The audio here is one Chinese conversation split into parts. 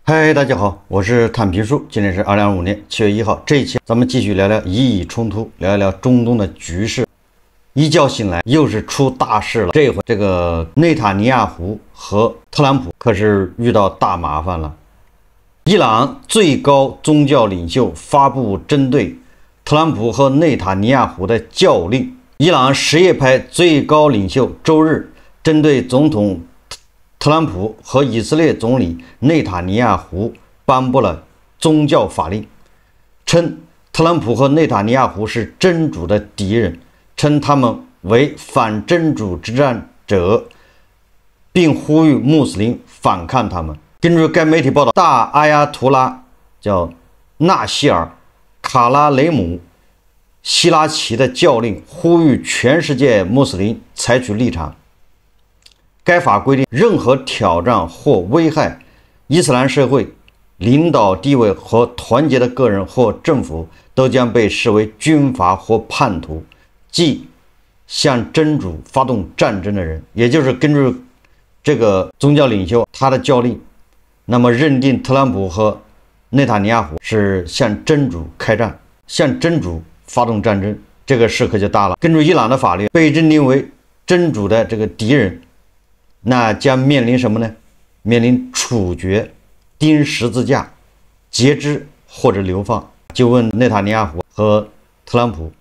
嗨，大家好，我是坦皮叔，今天是2025年7月1号。这一期咱们继续聊聊以冲突，聊一聊中东的局势。一觉醒来，又是出大事了。这回这个内塔尼亚胡和特朗普可是遇到大麻烦了。伊朗最高宗教领袖发布针对特朗普和内塔尼亚胡的教令。伊朗什叶派最高领袖周日针对总统特朗普和以色列总理内塔尼亚胡颁布了宗教法令，称特朗普和内塔尼亚胡是真主的敌人，称他们为反真主之战者，并呼吁穆斯林反抗他们。根据该媒体报道，大阿亚图拉叫纳西尔·卡拉雷姆·希拉奇的教令呼吁全世界穆斯林采取立场。该法规定，任何挑战或危害伊斯兰社会领导地位和团结的个人或政府都将被视为军阀或叛徒，即向真主发动战争的人。也就是根据这个宗教领袖他的教令，那么认定特朗普和内塔尼亚胡是向真主开战，向真主发动战争，这个事可就大了。根据伊朗的法律，被认定为真主的这个敌人，那将面临什么呢？面临处决、钉十字架、截肢或者流放。就问内塔尼亚胡和特朗普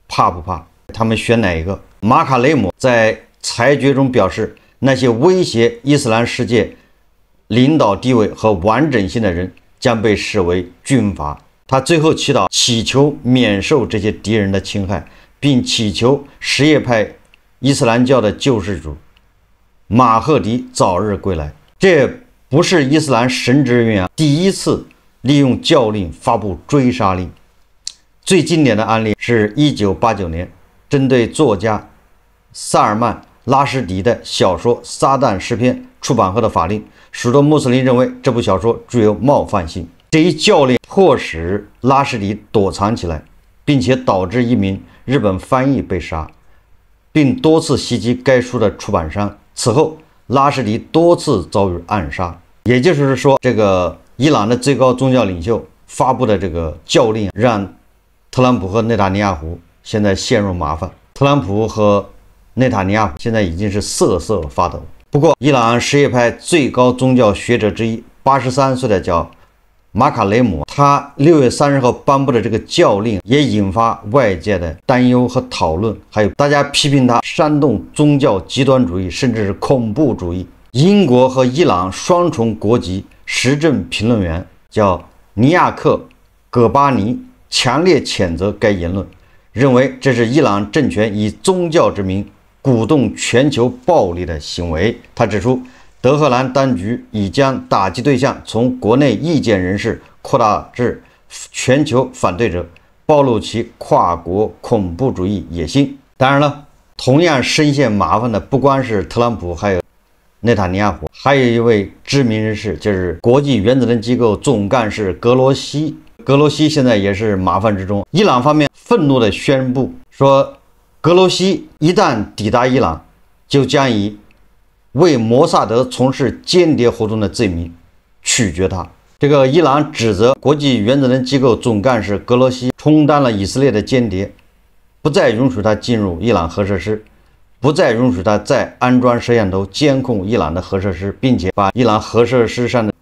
怕不怕？他们选哪一个？马卡雷姆在裁决中表示，那些威胁伊斯兰世界领导地位和完整性的人将被视为军阀。他最后祈求免受这些敌人的侵害，并祈求什叶派伊斯兰教的救世主马赫迪早日归来。这不是伊斯兰神职人员第一次利用教令发布追杀令。最经典的案例是1989年针对作家萨尔曼·拉什迪的小说《撒旦诗篇》出版后的法令。许多穆斯林认为这部小说具有冒犯性。这一教令迫使拉什迪躲藏起来，并且导致一名日本翻译被杀，并多次袭击该书的出版商。此后，拉什迪多次遭遇暗杀。也就是说，这个伊朗的最高宗教领袖发布的这个教令，让特朗普和内塔尼亚胡现在陷入麻烦。特朗普和内塔尼亚胡现在已经是瑟瑟发抖。不过，伊朗什叶派最高宗教学者之一，83岁的叫马卡雷姆，他6月30号颁布的这个教令也引发外界的担忧和讨论，还有大家批评他煽动宗教极端主义，甚至是恐怖主义。英国和伊朗双重国籍时政评论员叫尼亚克·葛巴尼强烈谴责该言论，认为这是伊朗政权以宗教之名鼓动全球暴力的行为。他指出，德黑兰当局已将打击对象从国内意见人士扩大至全球反对者，暴露其跨国恐怖主义野心。当然了，同样深陷麻烦的不光是特朗普，还有内塔尼亚胡，还有一位知名人士，就是国际原子能机构总干事格罗西。格罗西现在也是麻烦之中。伊朗方面愤怒地宣布说，格罗西一旦抵达伊朗，就将以为摩萨德从事间谍活动的罪名处决他。这个伊朗指责国际原子能机构总干事格罗西充当了以色列的间谍，不再允许他进入伊朗核设施，不再允许他再安装摄像头监控伊朗的核设施，并且把伊朗核设施上的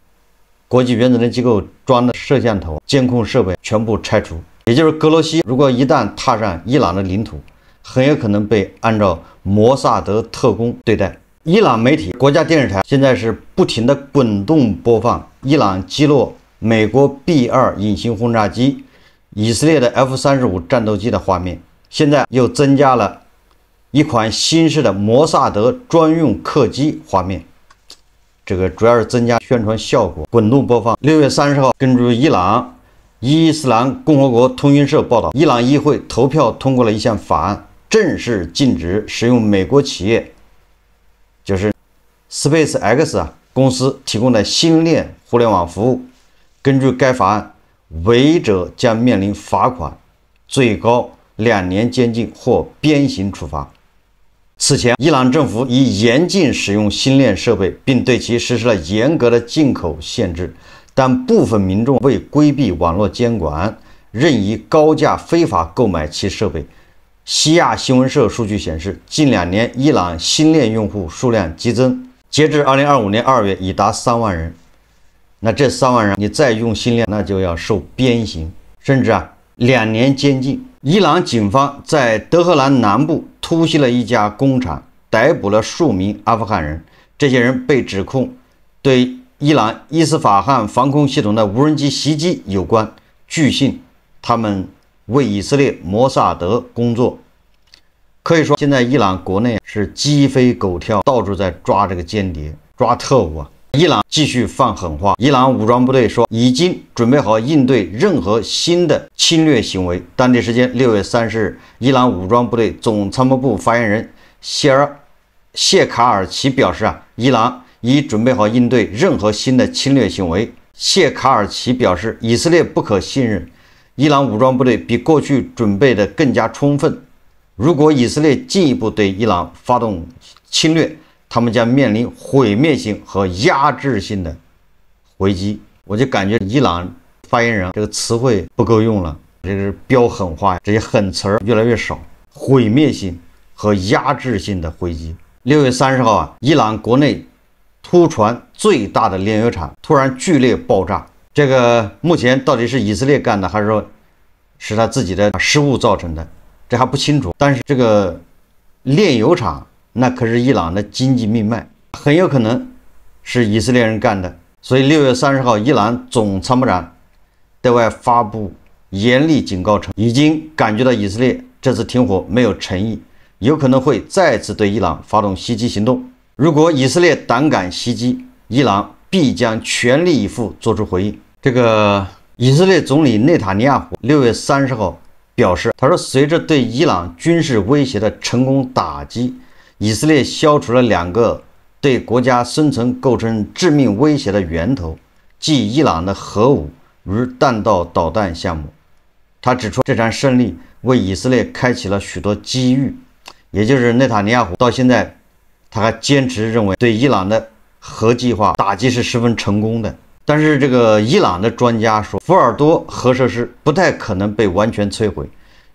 国际原子能机构装的摄像头监控设备全部拆除。也就是格罗西如果一旦踏上伊朗的领土，很有可能被按照摩萨德特工对待。伊朗媒体国家电视台现在是不停的滚动播放伊朗击落美国 B-2 隐形轰炸机、以色列的 F-35 战斗机的画面。现在又增加了一款新式的摩萨德专用客机画面，这个主要是增加宣传效果。滚动播放。6月30号，根据伊朗伊斯兰共和国通讯社报道，伊朗议会投票通过了一项法案，正式禁止使用美国企业就是 SpaceX 公司提供的星链互联网服务。根据该法案，违者将面临罚款，最高2年监禁或鞭刑处罚。此前，伊朗政府已严禁使用星链设备，并对其实施了严格的进口限制。但部分民众为规避网络监管，任意高价非法购买其设备。西亚新闻社数据显示，近2年伊朗新链用户数量激增，截至2025年2月已达3万人。那这3万人，你再用新链，那就要受鞭刑，甚至2年监禁。伊朗警方在德黑兰南部突袭了一家工厂，逮捕了数名阿富汗人。这些人被指控对伊朗伊斯法罕防空系统的无人机袭击有关。据信，他们为以色列摩萨德工作。可以说，现在伊朗国内是鸡飞狗跳，到处在抓这个间谍、抓特务啊。伊朗继续放狠话，伊朗武装部队说已经准备好应对任何新的侵略行为。当地时间6月30日，伊朗武装部队总参谋部发言人谢卡尔奇表示伊朗已准备好应对任何新的侵略行为。谢卡尔奇表示，以色列不可信任，伊朗武装部队比过去准备的更加充分。如果以色列进一步对伊朗发动侵略，他们将面临毁灭性和压制性的回击。我就感觉伊朗发言人这个词汇不够用了，这是飙狠话，这些狠词儿越来越少。毁灭性和压制性的回击。6月30号伊朗国内突传最大的炼油厂突然剧烈爆炸，这个目前到底是以色列干的，还是说是他自己的失误造成的，这还不清楚。但是这个炼油厂那可是伊朗的经济命脉，很有可能是以色列人干的。所以6月30号，伊朗总参谋长对外发布严厉警告称，已经感觉到以色列这次停火没有诚意，有可能会再次对伊朗发动袭击行动。如果以色列胆敢袭击，伊朗必将全力以赴做出回应。这个以色列总理内塔尼亚胡6月30号表示，他说，随着对伊朗军事威胁的成功打击，以色列消除了2个对国家生存构成致命威胁的源头，即伊朗的核武与弹道导弹项目。他指出，这场胜利为以色列开启了许多机遇，也就是内塔尼亚胡到现在他还坚持认为对伊朗的核计划打击是十分成功的。但是这个伊朗的专家说，福尔多核设施不太可能被完全摧毁。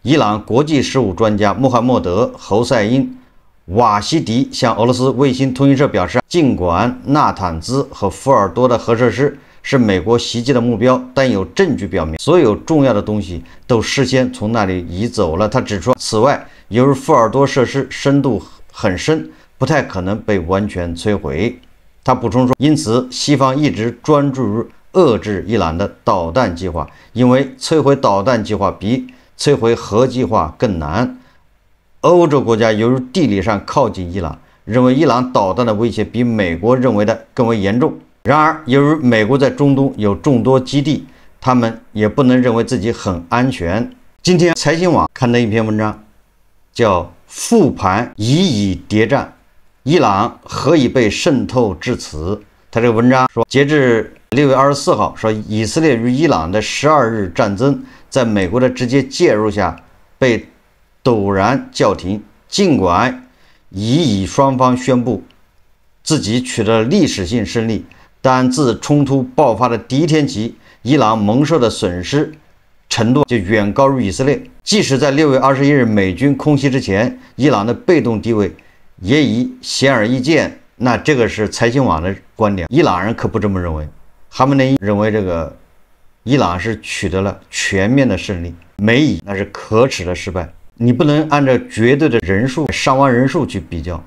伊朗国际事务专家穆罕默德·侯赛因瓦西迪向俄罗斯卫星通讯社表示，尽管纳坦兹和福尔多的核设施是美国袭击的目标，但有证据表明所有重要的东西都事先从那里移走了。他指出，此外，由于福尔多设施深度很深，不太可能被完全摧毁。他补充说，因此西方一直专注于遏制伊朗的导弹计划，因为摧毁导弹计划比摧毁核计划更难。欧洲国家由于地理上靠近伊朗，认为伊朗导弹的威胁比美国认为的更为严重。然而，由于美国在中东有众多基地，他们也不能认为自己很安全。今天财新网刊登一篇文章，叫《复盘以以谍战，伊朗何以被渗透至此》。他这个文章说，截至6月24号，说以色列与伊朗的12日战争，在美国的直接介入下被陡然叫停。尽管以双方宣布自己取得了历史性胜利，但自冲突爆发的第一天起，伊朗蒙受的损失程度就远高于以色列。即使在6月21日美军空袭之前，伊朗的被动地位也已显而易见。那这个是财新网的观点，伊朗人可不这么认为。哈梅内伊认为这个伊朗是取得了全面的胜利，美以那是可耻的失败。你不能按照绝对的人数、伤亡人数去比较，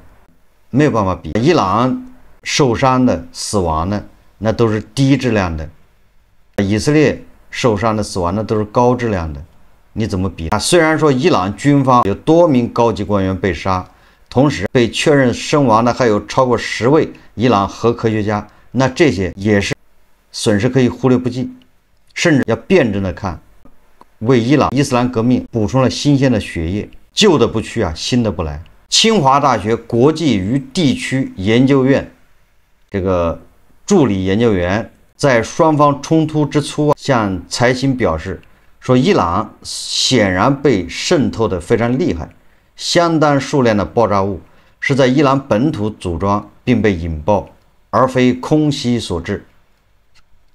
没有办法比。伊朗受伤的、死亡的那都是低质量的，以色列受伤的、死亡的都是高质量的，你怎么比？虽然说伊朗军方有多名高级官员被杀，同时被确认身亡的还有超过10位伊朗核科学家，那这些也是损失可以忽略不计，甚至要辩证的看，为伊朗伊斯兰革命补充了新鲜的血液，旧的不去新的不来。清华大学国际与地区研究院这个助理研究员在双方冲突之初向财新表示说，伊朗显然被渗透得非常厉害，相当数量的爆炸物是在伊朗本土组装并被引爆，而非空袭所致。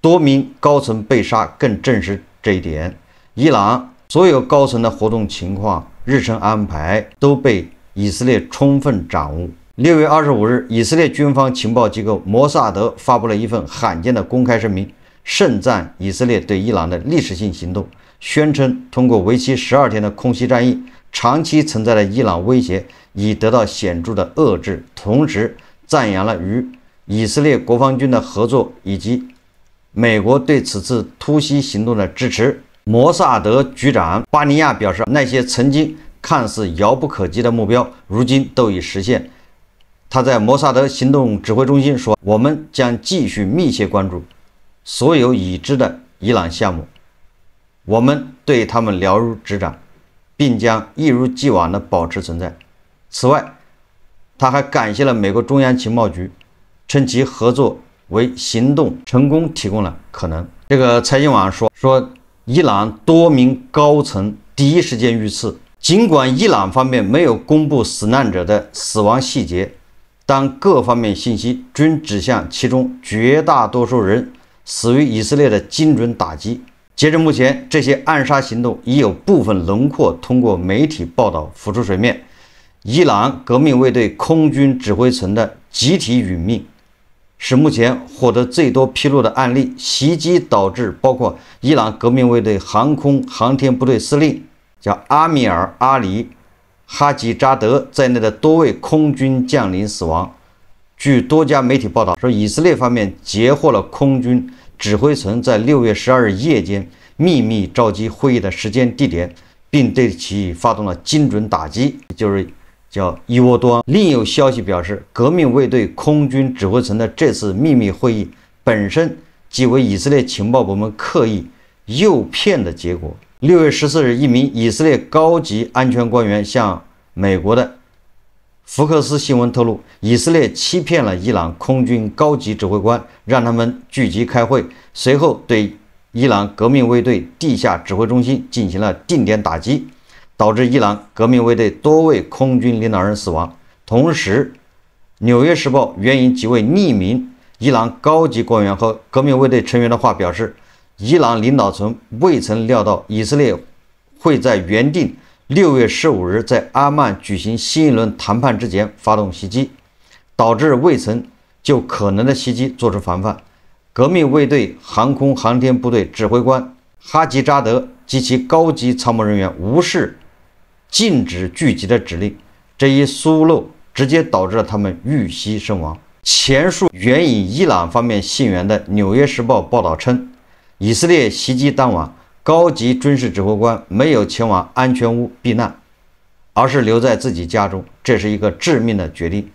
多名高层被杀更证实这一点。伊朗所有高层的活动情况、日程安排都被以色列充分掌握。6月25日，以色列军方情报机构摩萨德发布了一份罕见的公开声明，盛赞以色列对伊朗的历史性行动，宣称通过为期12天的空袭战役，长期存在的伊朗威胁已得到显著的遏制，同时赞扬了与以色列国防军的合作以及美国对此次突袭行动的支持。摩萨德局长巴尼亚表示，那些曾经看似遥不可及的目标，如今都已实现。他在摩萨德行动指挥中心说：“我们将继续密切关注所有已知的伊朗项目，我们对他们了如指掌，并将一如既往地保持存在。”此外，他还感谢了美国中央情报局，称其合作为行动成功提供了可能。这个财经网说，伊朗多名高层第一时间遇刺，尽管伊朗方面没有公布死难者的死亡细节，但各方面信息均指向其中绝大多数人死于以色列的精准打击。截至目前，这些暗杀行动已有部分轮廓通过媒体报道浮出水面。伊朗革命卫队空军指挥层的集体殒命是目前获得最多披露的案例。袭击导致包括伊朗革命卫队航空航天部队司令叫阿米尔·阿里·哈吉扎德在内的多位空军将领死亡。据多家媒体报道说，以色列方面截获了空军指挥层在6月12日夜间秘密召集会议的时间地点，并对其发动了精准打击，就是叫一窝端。另有消息表示，革命卫队空军指挥层的这次秘密会议本身即为以色列情报部门刻意诱骗的结果。6月14日，一名以色列高级安全官员向美国的福克斯新闻透露，以色列欺骗了伊朗空军高级指挥官，让他们聚集开会，随后对伊朗革命卫队地下指挥中心进行了定点打击，导致伊朗革命卫队多位空军领导人死亡。同时，《纽约时报》援引几位匿名伊朗高级官员和革命卫队成员的话表示，伊朗领导层未曾料到以色列会在原定6月15日在阿曼举行新一轮谈判之前发动袭击，导致未曾就可能的袭击做出防范。革命卫队航空航天部队指挥官哈吉扎德及其高级参谋人员无视禁止聚集的指令，这一疏漏直接导致了他们遇袭身亡。前述援引伊朗方面信源的《纽约时报》报道称，以色列袭击当晚，高级军事指挥官没有前往安全屋避难，而是留在自己家中，这是一个致命的决定。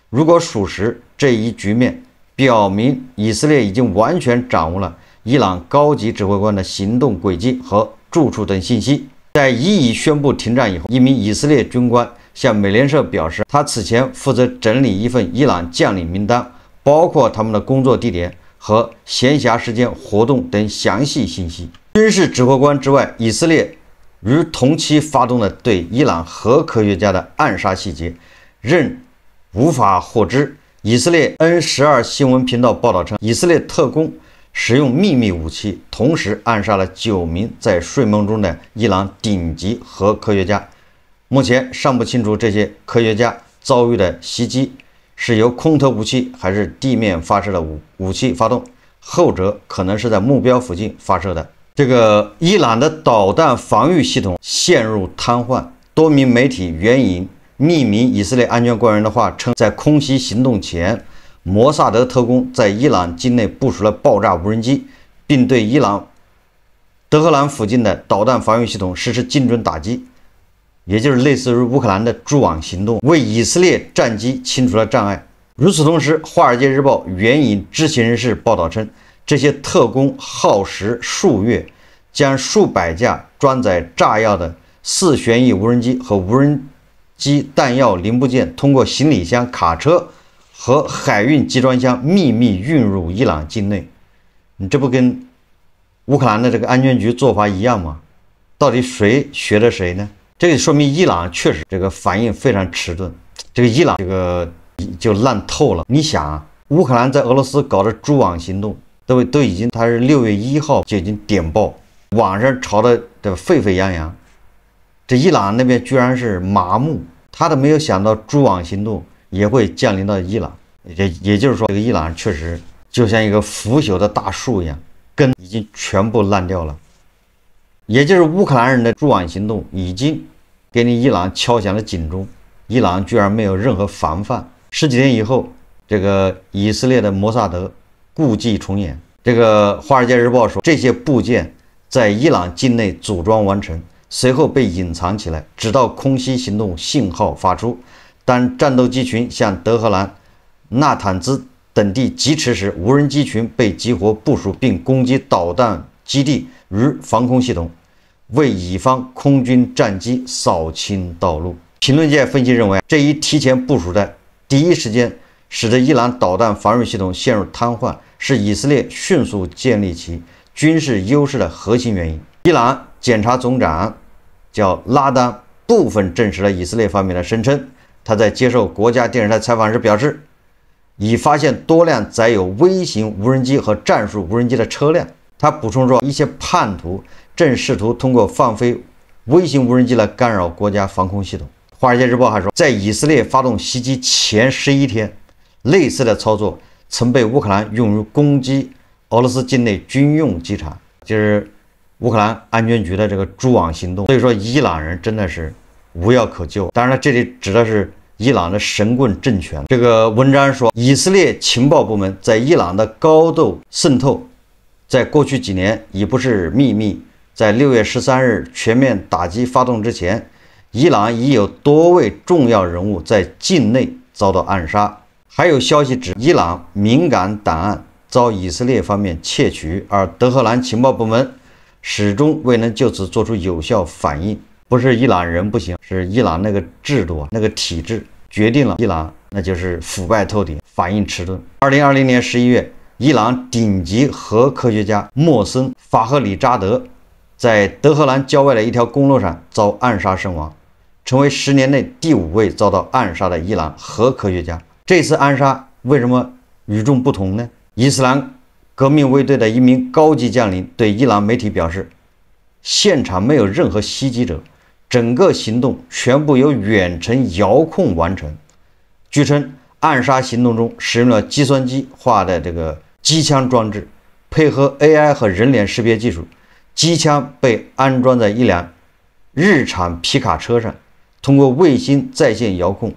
如果属实，这一局面表明以色列已经完全掌握了伊朗高级指挥官的行动轨迹和住处等信息。在已宣布停战以后，一名以色列军官向美联社表示，他此前负责整理一份伊朗将领名单，包括他们的工作地点和闲暇时间活动等详细信息。军事指挥官之外，以色列于同期发动了对伊朗核科学家的暗杀细节，仍无法获知。以色列 N12 新闻频道报道称，以色列特工使用秘密武器，同时暗杀了9名在睡梦中的伊朗顶级核科学家。目前尚不清楚这些科学家遭遇的袭击是由空投武器还是地面发射的武器发动，后者可能是在目标附近发射的。这个伊朗的导弹防御系统陷入瘫痪，多名媒体援引匿名以色列安全官员的话称，在空袭行动前，摩萨德特工在伊朗境内部署了爆炸无人机，并对伊朗德黑兰附近的导弹防御系统实施精准打击，也就是类似于乌克兰的蛛网行动，为以色列战机清除了障碍。与此同时，《华尔街日报》援引知情人士报道称，这些特工耗时数月，将数百架装载炸药的4旋翼无人机和无人机弹药零部件通过行李箱、卡车和海运集装箱秘密运入伊朗境内。你这不跟乌克兰的这个安全局做法一样吗？到底谁学的谁呢？这个说明伊朗确实这个反应非常迟钝，这个伊朗这个就烂透了。你想啊，乌克兰在俄罗斯搞的蛛网行动，都已经，他是6月1号就已经点爆，网上吵得沸沸扬扬。这伊朗那边居然是麻木，他都没有想到蛛网行动也会降临到伊朗。也就是说，这个伊朗确实就像一个腐朽的大树一样，根已经全部烂掉了。也就是乌克兰人的蛛网行动已经给你伊朗敲响了警钟，伊朗居然没有任何防范。10几天以后，这个以色列的摩萨德故伎重演。这个《华尔街日报》说，这些部件在伊朗境内组装完成，随后被隐藏起来，直到空袭行动信号发出。当战斗机群向德黑兰、纳坦兹等地疾驰时，无人机群被激活部署并攻击导弹基地与防空系统，为以方空军战机扫清道路。评论界分析认为，这一提前部署在第一时间使得伊朗导弹防御系统陷入瘫痪，是以色列迅速建立其军事优势的核心原因。伊朗检察总长叫拉丹部分证实了以色列方面的声称。他在接受国家电视台采访时表示，已发现多辆载有微型无人机和战术无人机的车辆。他补充说，一些叛徒正试图通过放飞微型无人机来干扰国家防空系统。华尔街日报还说，在以色列发动袭击前11天，类似的操作曾被乌克兰用于攻击俄罗斯境内军用机场，就是乌克兰安全局的这个蛛网行动。所以说，伊朗人真的是无药可救。当然了，这里指的是伊朗的神棍政权。这个文章说，以色列情报部门在伊朗的高度渗透，在过去几年已不是秘密。在6月13日全面打击发动之前，伊朗已有多位重要人物在境内遭到暗杀。还有消息指，伊朗敏感档案遭以色列方面窃取，而德黑兰情报部门始终未能就此做出有效反应。不是伊朗人不行，是伊朗那个制度、那个体制决定了伊朗那就是腐败透顶，反应迟钝。2020年11月，伊朗顶级核科学家莫森·法赫里扎德在德黑兰郊外的一条公路上遭暗杀身亡，成为10年内第5位遭到暗杀的伊朗核科学家。这次暗杀为什么与众不同呢？伊斯兰革命卫队的一名高级将领对伊朗媒体表示，现场没有任何袭击者，整个行动全部由远程遥控完成。据称，暗杀行动中使用了计算机化的这个机枪装置，配合 AI 和人脸识别技术，机枪被安装在一辆日产皮卡车上，通过卫星在线遥控，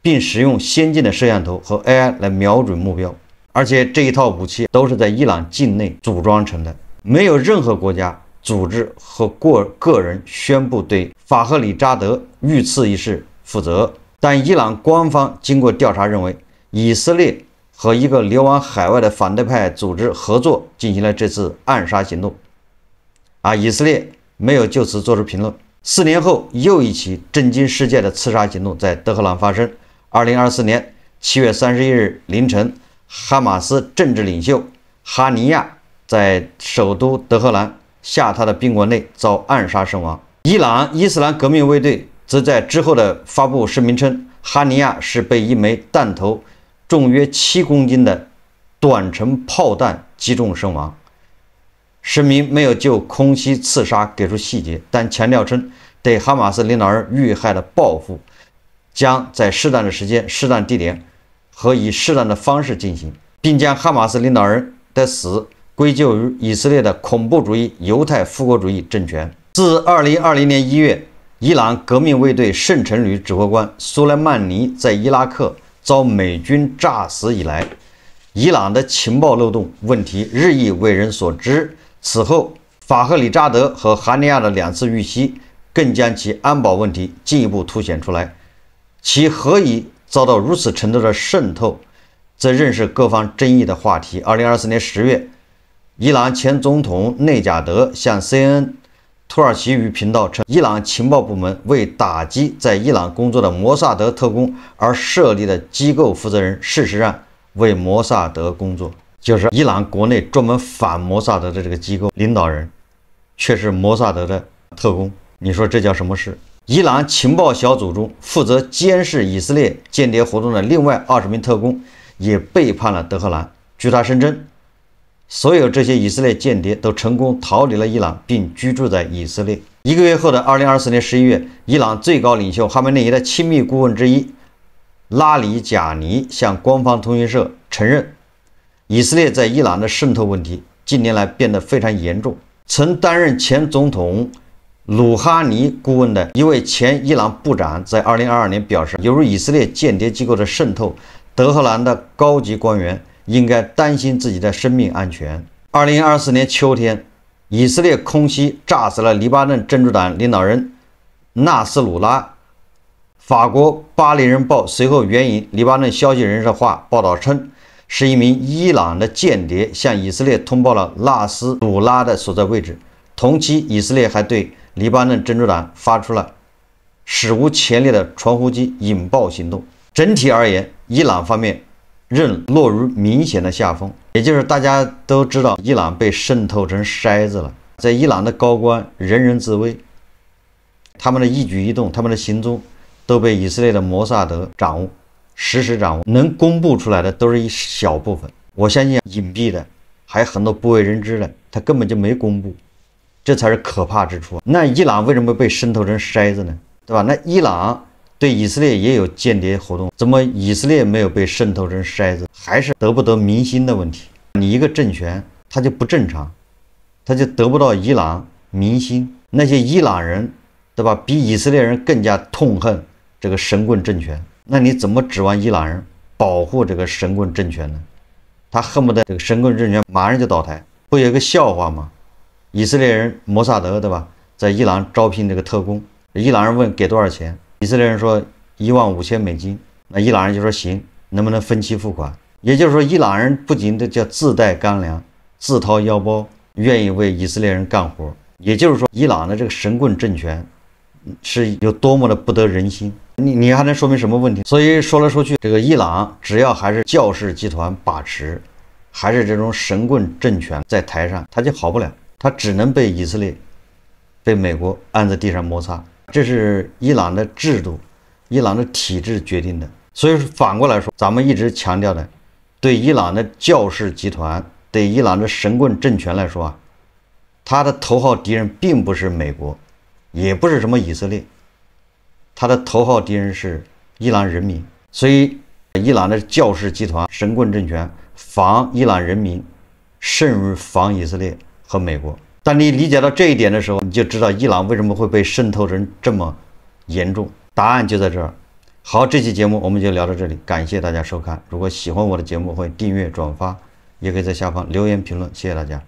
并使用先进的摄像头和 AI 来瞄准目标。而且这一套武器都是在伊朗境内组装成的，没有任何国家、组织和个人宣布对法赫里扎德遇刺一事负责。但伊朗官方经过调查认为，以色列和一个流亡海外的反对派组织合作进行了这次暗杀行动。以色列没有就此做出评论。4年后，又一起震惊世界的刺杀行动在德黑兰发生。2024年7月31日凌晨，哈马斯政治领袖哈尼亚在首都德黑兰下榻的宾馆内遭暗杀身亡。伊朗伊斯兰革命卫队则在之后的发布声明称，哈尼亚是被一枚弹头重约7公斤的短程炮弹击中身亡。声明没有就空袭刺杀给出细节，但强调称对哈马斯领导人遇害的报复将在适当的时间、适当地点和以适当的方式进行，并将哈马斯领导人的死归咎于以色列的恐怖主义犹太复国主义政权。自2020年1月，伊朗革命卫队圣城旅指挥官苏莱曼尼在伊拉克遭美军炸死以来，伊朗的情报漏洞问题日益为人所知。此后，法赫里扎德和哈尼亚的2次遇袭更将其安保问题进一步凸显出来。其何以遭到如此程度的渗透，则仍是各方争议的话题。2024年10月，伊朗前总统内贾德向 CNN 土耳其语频道称，伊朗情报部门为打击在伊朗工作的摩萨德特工而设立的机构负责人，事实上为摩萨德工作。就是伊朗国内专门反摩萨德的这个机构领导人，却是摩萨德的特工。你说这叫什么事？伊朗情报小组中负责监视以色列间谍活动的另外20名特工也背叛了德黑兰。据他声称，所有这些以色列间谍都成功逃离了伊朗，并居住在以色列。1个月后的2024年11月，伊朗最高领袖哈梅内伊的亲密顾问之一拉里贾尼向官方通讯社承认，以色列在伊朗的渗透问题近年来变得非常严重。曾担任前总统鲁哈尼顾问的一位前伊朗部长在2022年表示，由于以色列间谍机构的渗透，德黑兰的高级官员应该担心自己的生命安全。2024年秋天，以色列空袭炸死了黎巴嫩真主党领导人纳斯鲁拉。法国《巴黎人报》随后援引黎巴嫩消息人士话报道称，是一名伊朗的间谍向以色列通报了纳斯鲁拉的所在位置。同期，以色列还对黎巴嫩真主党发出了史无前例的传呼机引爆行动。整体而言，伊朗方面仍落入明显的下风，也就是大家都知道，伊朗被渗透成筛子了。在伊朗的高官人人自危，他们的一举一动，他们的行踪都被以色列的摩萨德掌握，实时掌握。能公布出来的都是一小部分，我相信隐蔽的还有很多不为人知的，他根本就没公布，这才是可怕之处。那伊朗为什么被渗透成筛子呢？对吧？那伊朗对以色列也有间谍活动，怎么以色列没有被渗透成筛子？还是得不得民心的问题。你一个政权它就不正常，它就得不到伊朗民心。那些伊朗人，对吧，比以色列人更加痛恨这个神棍政权，那你怎么指望伊朗人保护这个神棍政权呢？他恨不得这个神棍政权马上就倒台。不有一个笑话吗？以色列人摩萨德，对吧，在伊朗招聘这个特工，伊朗人问给多少钱，以色列人说$15,000，那伊朗人就说行，能不能分期付款？也就是说，伊朗人不仅叫自带干粮，自掏腰包，愿意为以色列人干活。也就是说，伊朗的这个神棍政权是有多么的不得人心。你还能说明什么问题？所以说来说去，这个伊朗只要还是教士集团把持，还是这种神棍政权在台上，他就好不了，他只能被以色列、被美国按在地上摩擦。这是伊朗的制度、伊朗的体制决定的。所以反过来说，咱们一直强调的，对伊朗的教士集团、对伊朗的神棍政权来说啊，他的头号敌人并不是美国，也不是什么以色列，他的头号敌人是伊朗人民。所以伊朗的教士集团、神棍政权防伊朗人民胜于防以色列和美国。当你理解到这一点的时候，你就知道伊朗为什么会被渗透成这么严重。答案就在这儿。好，这期节目我们就聊到这里，感谢大家收看。如果喜欢我的节目，欢迎订阅、转发，也可以在下方留言评论。谢谢大家。